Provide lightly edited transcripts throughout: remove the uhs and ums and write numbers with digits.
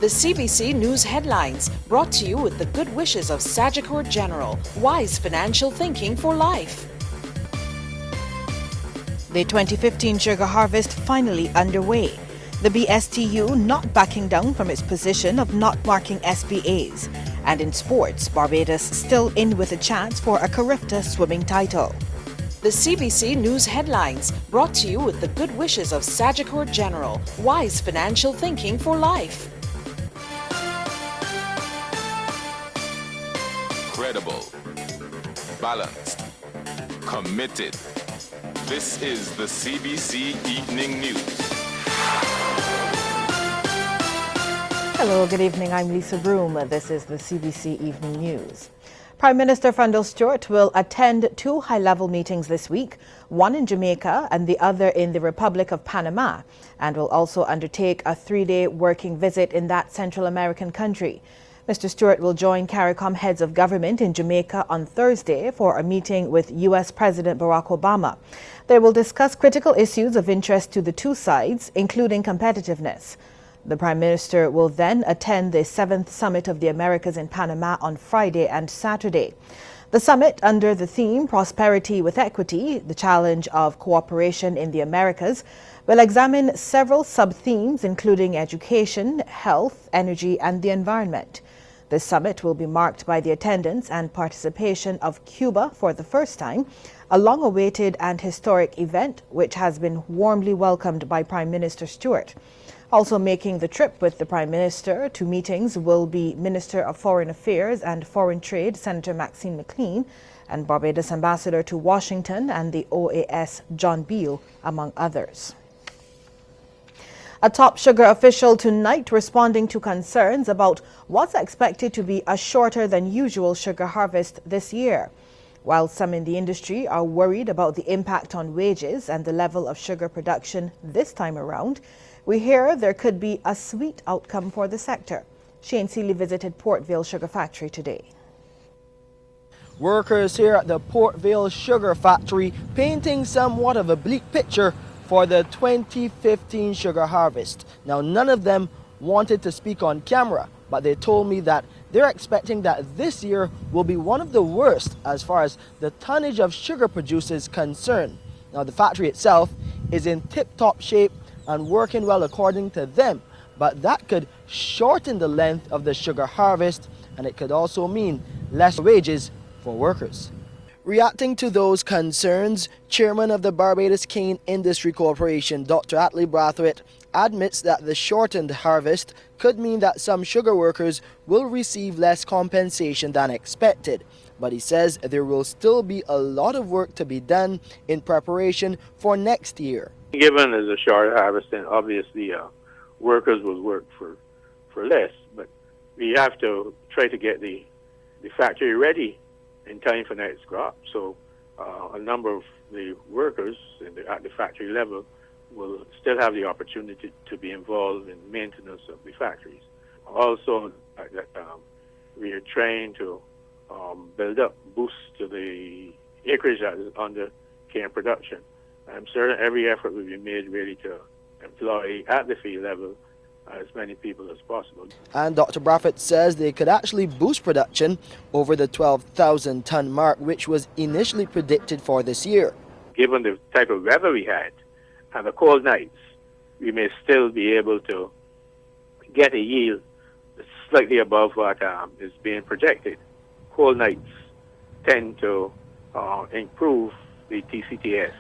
The CBC News headlines, brought to you with the good wishes of Sagicor General. Wise financial thinking for life. The 2015 sugar harvest finally underway. The BSTU not backing down from its position of not marking SBAs. And in sports, Barbados still in with a chance for a Carifta swimming title. The CBC News headlines, brought to you with the good wishes of Sagicor General. Wise financial thinking for life. Credible, balanced, committed. This is the CBC Evening News. Hello, good evening. I'm Lisa Broom. This is the CBC Evening News. Prime Minister Fundell Stewart will attend two high-level meetings this week, one in Jamaica and the other in the Republic of Panama, and will also undertake a three-day working visit in that Central American country. Mr. Stewart will join CARICOM heads of government in Jamaica on Thursday for a meeting with U.S. President Barack Obama. They will discuss critical issues of interest to the two sides, including competitiveness. The Prime Minister will then attend the 7th Summit of the Americas in Panama on Friday and Saturday. The summit, under the theme Prosperity with Equity, the challenge of cooperation in the Americas, will examine several sub-themes including education, health, energy and the environment. This summit will be marked by the attendance and participation of Cuba for the first time, a long-awaited and historic event which has been warmly welcomed by Prime Minister Stewart. Also making the trip with the Prime Minister to meetings will be Minister of Foreign Affairs and Foreign Trade, Senator Maxine McLean, and Barbados Ambassador to Washington and the OAS, John Beale, among others. A top sugar official tonight responding to concerns about what's expected to be a shorter than usual sugar harvest this year. While some in the industry are worried about the impact on wages and the level of sugar production this time around, we hear there could be a sweet outcome for the sector. Shane Seeley visited Port Vale Sugar Factory today. Workers here at the Port Vale Sugar Factory painting somewhat of a bleak picture for the 2015 sugar harvest. Now, none of them wanted to speak on camera, but they told me that they're expecting that this year will be one of the worst as far as the tonnage of sugar produced is concerned. Now, the factory itself is in tip-top shape and working well according to them, but that could shorten the length of the sugar harvest, and it could also mean less wages for workers. Reacting to those concerns, Chairman of the Barbados Cane Industry Corporation, Dr. Atlee Brathwaite, admits that the shortened harvest could mean that some sugar workers will receive less compensation than expected. But he says there will still be a lot of work to be done in preparation for next year. Given as a short harvest, then obviously workers will work for less, but we have to try to get the factory ready in time for next crop. So a number of the workers at the factory level will still have the opportunity to be involved in maintenance of the factories. Also, we are trying to build up boost to the acreage that is under cane production. I'm certain every effort will be made really to employ at the field level as many people as possible. And Dr. Brathwaite says they could actually boost production over the 12,000 ton mark, which was initially predicted for this year. Given the type of weather we had and the cold nights, we may still be able to get a yield slightly above what is being projected. Cold nights tend to improve the TCTS.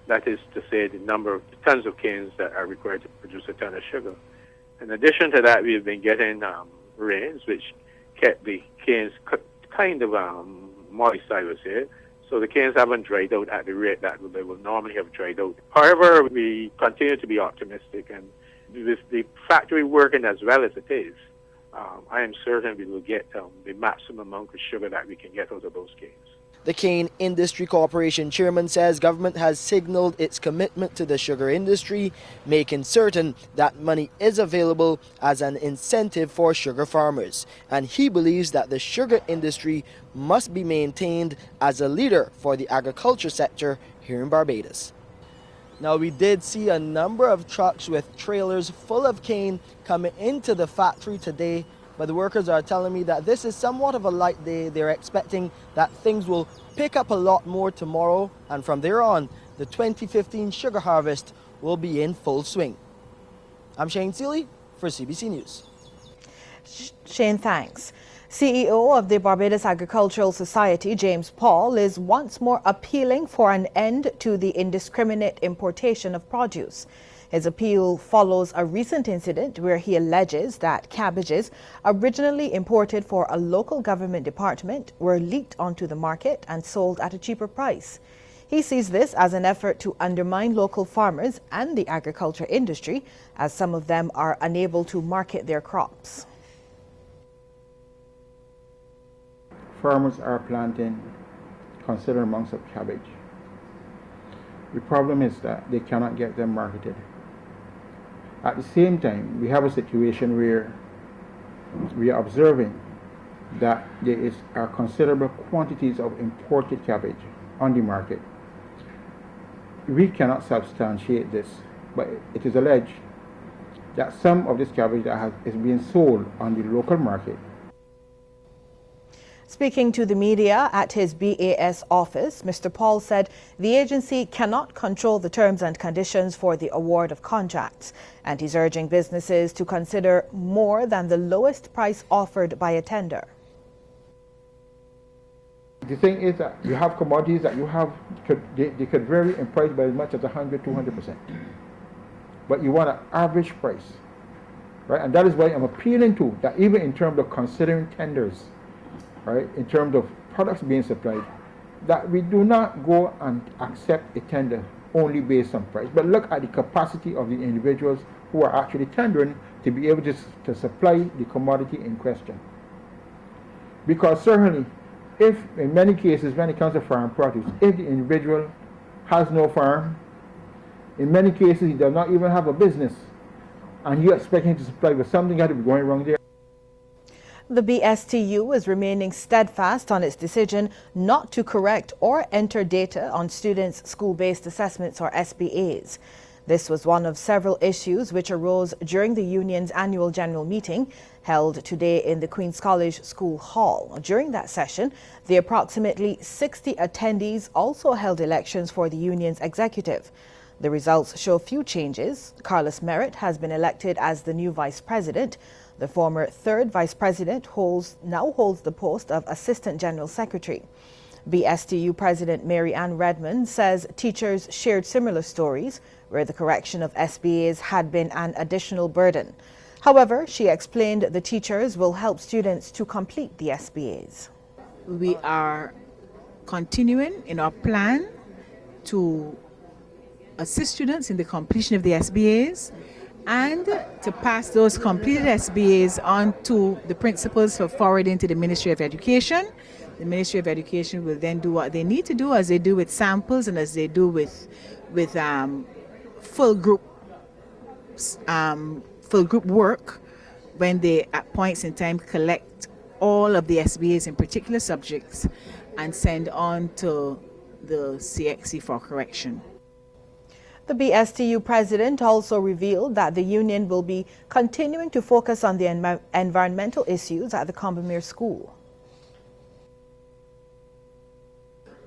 That is to say, the number of tons of canes that are required to produce a ton of sugar. In addition to that, we've been getting rains, which kept the canes kind of moist, I would say. So the canes haven't dried out at the rate that they will normally have dried out. However, we continue to be optimistic, and with the factory working as well as it is, I am certain we will get the maximum amount of sugar that we can get out of those canes. The Cane Industry Corporation chairman says government has signaled its commitment to the sugar industry, making certain that money is available as an incentive for sugar farmers. And he believes that the sugar industry must be maintained as a leader for the agriculture sector here in Barbados. Now, we did see a number of trucks with trailers full of cane coming into the factory today, but the workers are telling me that this is somewhat of a light day. They're expecting that things will pick up a lot more tomorrow, and from there on, the 2015 sugar harvest will be in full swing. I'm Shane Seeley for CBC News. Shane, thanks. CEO of the Barbados Agricultural Society, James Paul, is once more appealing for an end to the indiscriminate importation of produce. His appeal follows a recent incident where he alleges that cabbages originally imported for a local government department were leaked onto the market and sold at a cheaper price. He sees this as an effort to undermine local farmers and the agriculture industry, as some of them are unable to market their crops. Farmers are planting considerable amounts of cabbage. The problem is that they cannot get them marketed. At the same time, we have a situation where we are observing that there are considerable quantities of imported cabbage on the market. We cannot substantiate this, but it is alleged that some of this cabbage that is being sold on the local market. Speaking to the media at his BAS office, Mr. Paul said the agency cannot control the terms and conditions for the award of contracts, and he's urging businesses to consider more than the lowest price offered by a tender. The thing is that you have commodities that they could vary in price by as much as 100–200%. But you want an average price, right? And that is why I'm appealing to that even in terms of considering tenders, right, in terms of products being supplied, that we do not go and accept a tender only based on price, but look at the capacity of the individuals who are actually tendering to be able to supply the commodity in question. Because certainly, if in many cases when it comes to farm produce, if the individual has no farm, in many cases he does not even have a business, and you're expecting to supply with something that is going wrong there. The BSTU is remaining steadfast on its decision not to correct or enter data on students' school-based assessments or SBAs. This was one of several issues which arose during the union's annual general meeting held today in the Queen's College School Hall. During that session, the approximately 60 attendees also held elections for the union's executive. The results show few changes. Carlos Merritt has been elected as the new vice president. The former third vice president now holds the post of assistant general secretary. BSTU President Mary Ann Redmond says teachers shared similar stories where the correction of SBAs had been an additional burden. However, she explained the teachers will help students to complete the SBAs. We are continuing in our plan to assist students in the completion of the SBAs and to pass those completed SBAs on to the principals for forwarding to the Ministry of Education. The Ministry of Education will then do what they need to do, as they do with samples and as they do with full group work, when they at points in time collect all of the SBAs in particular subjects and send on to the CXC for correction. The BSTU president also revealed that the union will be continuing to focus on the environmental issues at the Combermere School.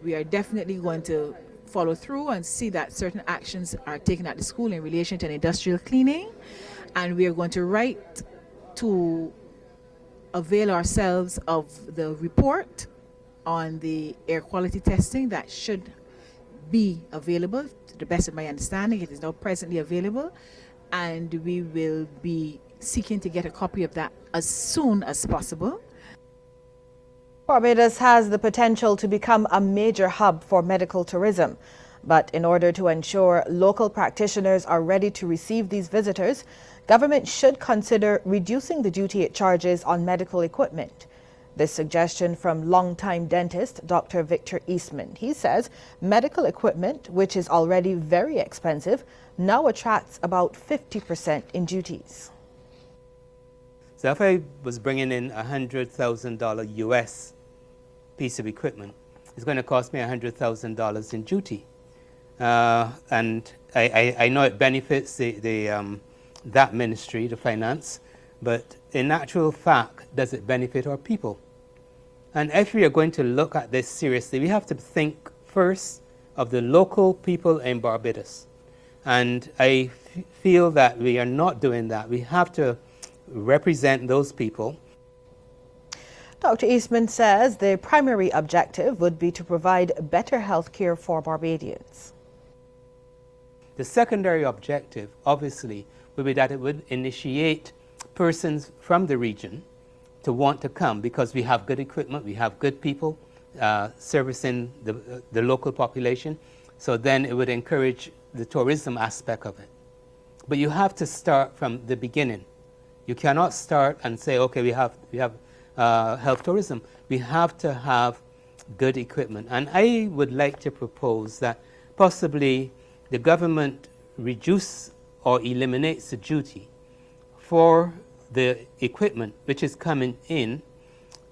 We are definitely going to follow through and see that certain actions are taken at the school in relation to an industrial cleaning, and we are going to write to avail ourselves of the report on the air quality testing that should be available. To the best of my understanding, it is now presently available, and we will be seeking to get a copy of that as soon as possible. Barbados has the potential to become a major hub for medical tourism. But in order to ensure local practitioners are ready to receive these visitors, government should consider reducing the duty it charges on medical equipment. This suggestion from longtime dentist Dr. Victor Eastman. He says medical equipment, which is already very expensive, now attracts about 50% in duties. So if I was bringing in $100,000 US piece of equipment, it's going to cost me $100,000 in duty. and I know it benefits that ministry, the finance, but in actual fact, does it benefit our people? And if we are going to look at this seriously, we have to think first of the local people in Barbados. And I feel that we are not doing that. We have to represent those people. Dr. Eastman says the primary objective would be to provide better health care for Barbadians. The secondary objective, obviously, would be that it would initiate persons from the region to want to come because we have good equipment, we have good people servicing the local population. So then it would encourage the tourism aspect of it. But you have to start from the beginning. You cannot start and say, okay, we have health tourism. We have to have good equipment. And I would like to propose that possibly the government reduce or eliminates the duty for the equipment which is coming in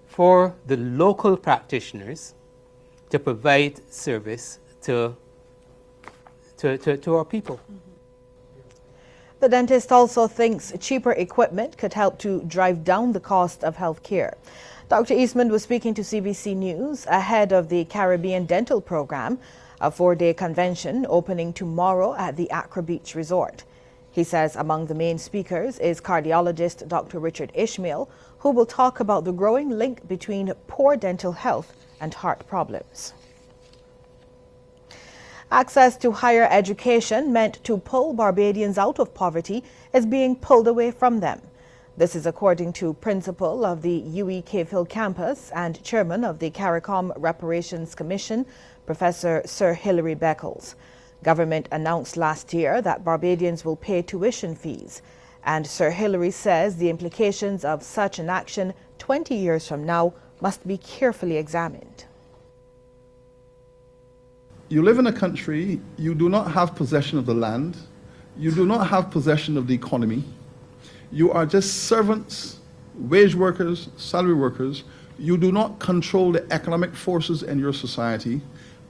for the local practitioners to provide service to our people. The dentist also thinks cheaper equipment could help to drive down the cost of health care. Dr. Eastman was speaking to CBC News ahead of the Caribbean Dental Program, a 4-day convention opening tomorrow at the Accra Beach Resort. He says among the main speakers is cardiologist Dr. Richard Ishmael, who will talk about the growing link between poor dental health and heart problems. Access to higher education meant to pull Barbadians out of poverty is being pulled away from them. This is according to principal of the UWI Cave Hill campus and chairman of the CARICOM Reparations Commission, Professor Sir Hilary Beckles. Government announced last year that Barbadians will pay tuition fees, and Sir Hilary says the implications of such an action 20 years from now must be carefully examined. You live in a country, you do not have possession of the land, you do not have possession of the economy, you are just servants, wage workers, salary workers, you do not control the economic forces in your society,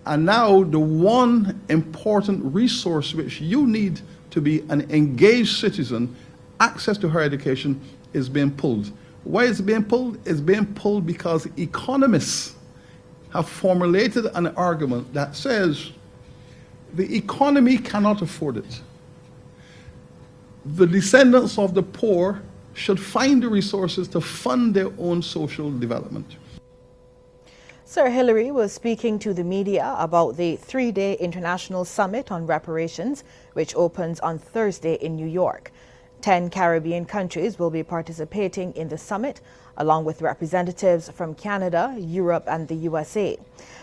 and now the one important resource which you need to be an engaged citizen, access to higher education, is being pulled. Why is it being pulled? It's being pulled because economists have formulated an argument that says the economy cannot afford it. The descendants of the poor should find the resources to fund their own social development. Sir Hilary was speaking to the media about the 3-day International Summit on Reparations, which opens on Thursday in New York. 10 Caribbean countries will be participating in the summit, along with representatives from Canada, Europe and the USA.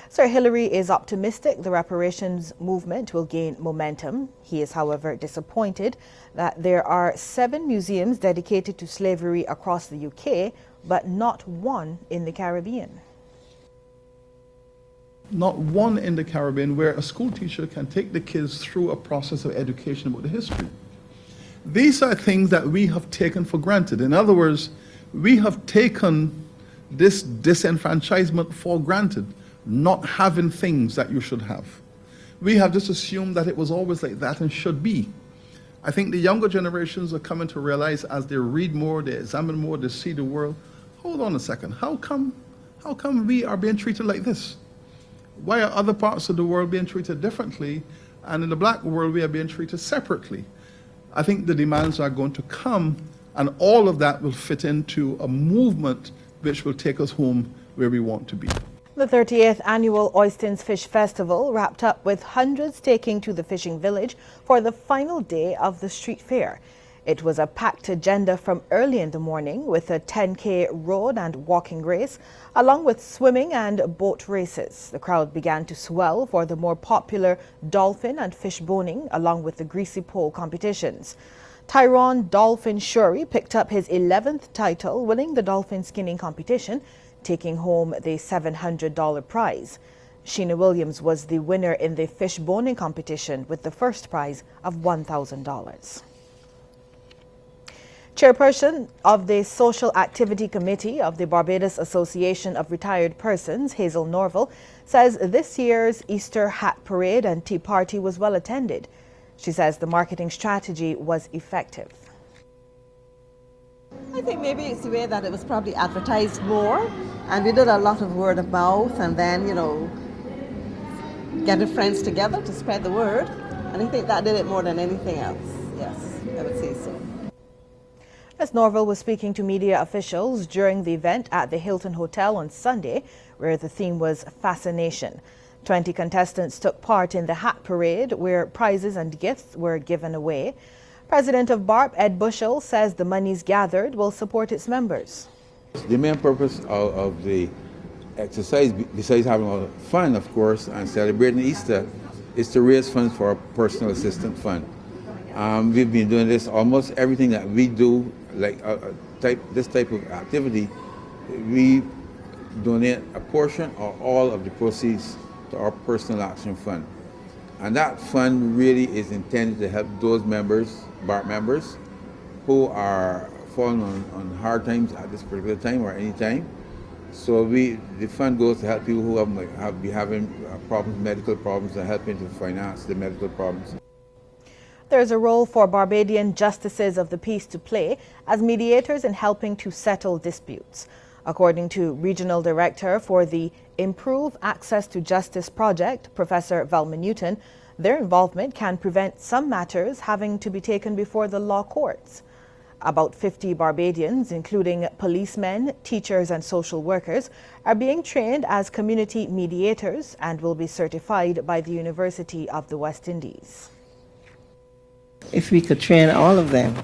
Sir Hilary is optimistic the reparations movement will gain momentum. He is, however, disappointed that there are 7 museums dedicated to slavery across the UK, but not one in the Caribbean. Not one in the Caribbean where a school teacher can take the kids through a process of education about the history. These are things that we have taken for granted. In other words, we have taken this disenfranchisement for granted, not having things that you should have. We have just assumed that it was always like that and should be. I think the younger generations are coming to realize as they read more, they examine more, they see the world, hold on a second, how come we are being treated like this? Why are other parts of the world being treated differently, and in the black world we are being treated separately? I think the demands are going to come, and all of that will fit into a movement which will take us home where we want to be. The 30th annual Oistins Fish Festival wrapped up with hundreds taking to the fishing village for the final day of the street fair. It was a packed agenda from early in the morning with a 10K road and walking race, along with swimming and boat races. The crowd began to swell for the more popular dolphin and fish boning, along with the greasy pole competitions. Tyrone Dolphin Shuri picked up his 11th title, winning the dolphin skinning competition, taking home the $700 prize. Sheena Williams was the winner in the fish boning competition with the first prize of $1,000. Chairperson of the Social Activity Committee of the Barbados Association of Retired Persons, Hazel Norville, says this year's Easter Hat Parade and Tea Party was well attended. She says the marketing strategy was effective. I think maybe it's the way that it was probably advertised more, and we did a lot of word of mouth, and then, getting friends together to spread the word, and I think that did it more than anything else. Yes, I would say so. Ms. Norville was speaking to media officials during the event at the Hilton Hotel on Sunday, where the theme was Fascination. 20 contestants took part in the Hat Parade, where prizes and gifts were given away. President of BARP, Ed Bushell, says the monies gathered will support its members. The main purpose of the exercise, besides having a lot of fun, of course, and celebrating Easter, is to raise funds for our personal assistance fund. We've been doing this, almost everything that we do, like this type of activity, we donate a portion or all of the proceeds to our personal action fund. And that fund really is intended to help those members, BART members, who are falling on hard times at this particular time or any time. So the fund goes to help people who have been having problems, medical problems, and helping to finance the medical problems. There is a role for Barbadian justices of the peace to play as mediators in helping to settle disputes. According to Regional Director for the Improve Access to Justice Project, Professor Velma Newton, their involvement can prevent some matters having to be taken before the law courts. About 50 Barbadians, including policemen, teachers and social workers, are being trained as community mediators and will be certified by the University of the West Indies. If we could train all of them,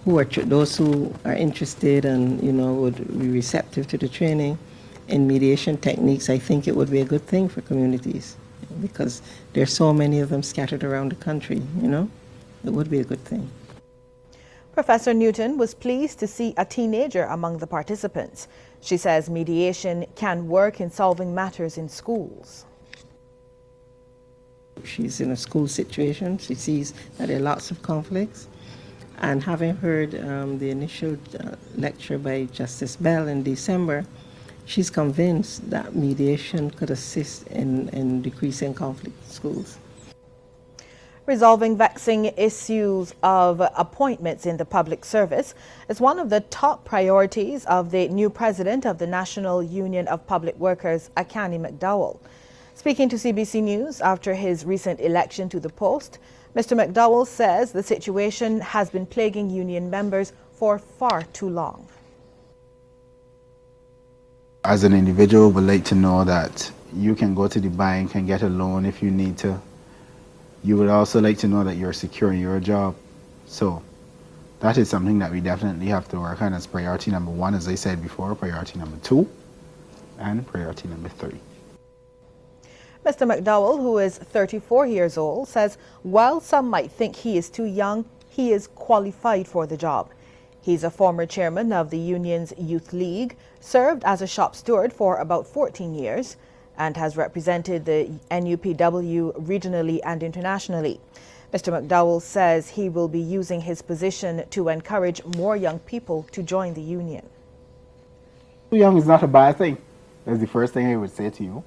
those who are interested and would be receptive to the training in mediation techniques, I think it would be a good thing for communities because there's so many of them scattered around the country. It would be a good thing. Professor Newton was pleased to see a teenager among the participants. She says mediation can work in solving matters in schools. She's in a school situation. She sees that there are lots of conflicts. And having heard the initial lecture by Justice Bell in December, she's convinced that mediation could assist in decreasing conflict in schools. Resolving vexing issues of appointments in the public service is one of the top priorities of the new president of the National Union of Public Workers, Akani McDowell. Speaking to CBC News after his recent election to the post, Mr. McDowell says the situation has been plaguing union members for far too long. As an individual, would like to know that you can go to the bank and get a loan if you need to. You would also like to know that you're secure in your job. So that is something that we definitely have to work on as priority number 1, as I said before, priority number 2, and priority number 3. Mr. McDowell, who is 34 years old, says while some might think he is too young, he is qualified for the job. He's a former chairman of the union's Youth League, served as a shop steward for about 14 years, and has represented the NUPW regionally and internationally. Mr. McDowell says he will be using his position to encourage more young people to join the union. Too young is not a bad thing. That's the first thing I would say to you.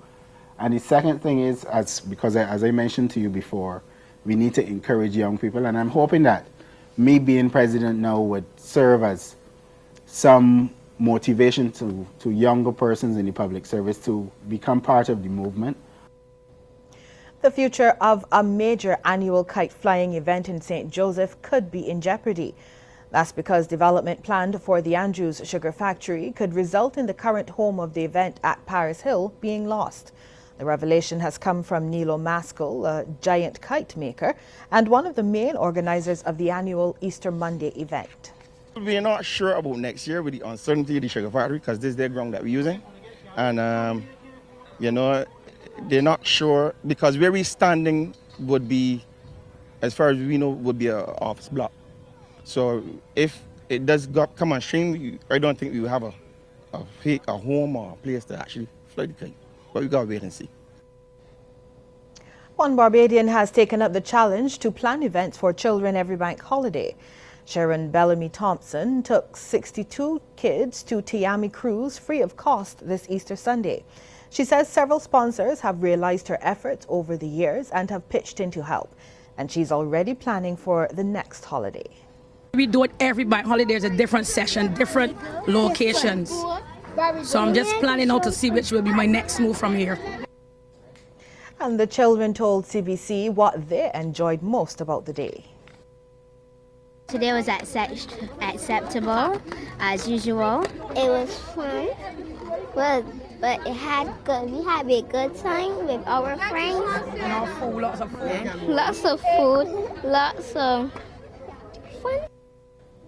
And the second thing is, as I mentioned to you before, we need to encourage young people. And I'm hoping that me being president now would serve as some motivation to younger persons in the public service to become part of the movement. The future of a major annual kite flying event in St. Joseph could be in jeopardy. That's because development planned for the Andrews Sugar Factory could result in the current home of the event at Paris Hill being lost. The revelation has come from Nilo Maskell, a giant kite maker, and one of the main organizers of the annual Easter Monday event. We're not sure about next year with the uncertainty of the sugar factory because this is their ground that we're using. And, they're not sure because where we're standing would be, as far as we know, would be an office block. So if it does come on stream, I don't think we will have a home or a place to actually fly the kite. But we gotta wait and see. One Barbadian has taken up the challenge to plan events for children every bank holiday. Sharon Bellamy Thompson took 62 kids to Tiami Cruise free of cost this Easter Sunday. She says several sponsors have realized her efforts over the years and have pitched in to help, and she's already planning for the next holiday. We do it every bank holiday. There's a different session, different locations. So I'm just planning out to see which will be my next move from here. And the children told CBC what they enjoyed most about the day. Today was acceptable, as usual. It was fun, but we had a good time with our friends. And our food, lots of food. Lots of food, lots of fun.